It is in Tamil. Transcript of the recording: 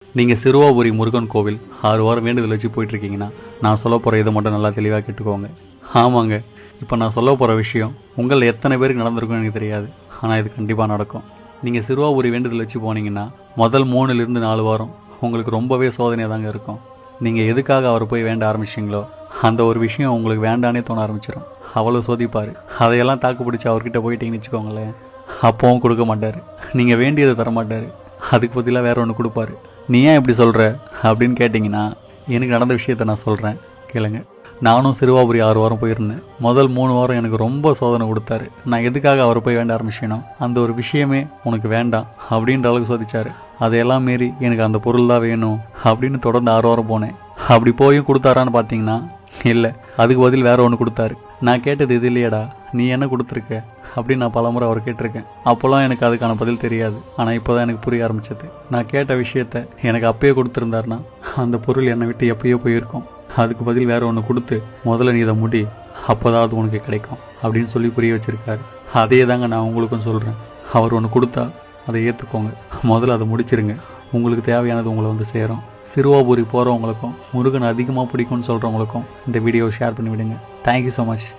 நீங்கள் சிறுவாபுரி முருகன் கோவில் 6 வாரம் வேண்டுதல் வச்சு போயிட்டுருக்கீங்கன்னா நான் சொல்ல போகிற இதை மட்டும் நல்லா தெளிவாக கேட்டுக்கோங்க. ஆமாங்க, இப்போ நான் சொல்ல போகிற விஷயம் உங்களில் எத்தனை பேருக்கு நடந்திருக்குன்னு எனக்கு தெரியாது, ஆனால் இது கண்டிப்பாக நடக்கும். நீங்கள் சிறுவாபுரி வேண்டுதல் வச்சு போனீங்கன்னா முதல் 3லிருந்து 4 வாரம் உங்களுக்கு ரொம்பவே சோதனையாக தாங்க இருக்கும். நீங்கள் எதுக்காக அவரை போய் வேண்ட ஆரம்பிச்சிங்களோ அந்த ஒரு விஷயம் உங்களுக்கு வேண்டானே தோண ஆரம்பிச்சிடும். அவ்வளோ சோதிப்பார். அதையெல்லாம் தாக்கு பிடிச்சி அவர்கிட்ட போயிட்டீங்கன்னு வச்சுக்கோங்களேன், அப்போவும் கொடுக்க மாட்டார். நீங்கள் வேண்டியதை தர மாட்டார், அதுக்கு பதிலாக வேற ஒன்று கொடுப்பாரு. நீ ஏன் இப்படி சொல்கிற அப்படின்னு கேட்டிங்கன்னா, எனக்கு நடந்த விஷயத்த நான் சொல்கிறேன் கேளுங்க. நானும் சிறுவாபுரி 6 வாரம் போயிருந்தேன். முதல் 3 வாரம் எனக்கு ரொம்ப சோதனை கொடுத்தாரு. நான் எதுக்காக அவரை போய் வேண்ட ஆரம்பிச்சேனோ அந்த ஒரு விஷயமே உனக்கு வேண்டாம் அப்படின்ற அளவுக்கு சோதிச்சார். அதையெல்லாம் மீறி எனக்கு அந்த பொருள் தான் வேணும் அப்படின்னு தொடர்ந்து 6 வாரம் போனேன். அப்படி போயும் கொடுத்தாரான்னு பார்த்தீங்கன்னா இல்லை, அதுக்கு பதில் வேற ஒன்று கொடுத்தாரு. நான் கேட்டது இது இல்லையடா, நீ என்ன கொடுத்துருக்க அப்படின்னு நான் பலமுறை அவர் கேட்டிருக்கேன். அப்போல்லாம் எனக்கு அதுக்கான பதில் தெரியாது. ஆனால் இப்போ தான் எனக்கு புரிய ஆரம்பிச்சது. நான் கேட்ட விஷயத்த எனக்கு அப்பயே கொடுத்துருந்தாருன்னா அந்த பொருள் என்னை விட்டு எப்பயோ போயிருக்கும். அதுக்கு பதில் வேற ஒன்று கொடுத்து முதல்ல நீ இதை முடி, அப்போதான் அது உனக்கு கிடைக்கும் அப்படின்னு சொல்லி புரிய வச்சிருக்காரு. அதே தாங்க நான் உங்களுக்கும் சொல்கிறேன். அவர் ஒன்று கொடுத்தா அதை ஏற்றுக்கோங்க, முதல்ல அதை முடிச்சிருங்க. உங்களுக்கு தேவையானது உங்களை வந்து சேரும். சிறுவாபுரி போகிறவங்களுக்கும் முருகன் அதிகமாக பிடிக்கும்னு சொல்கிறவங்களுக்கும் இந்த வீடியோவை ஷேர் பண்ணி விடுங்க. Thank you so much.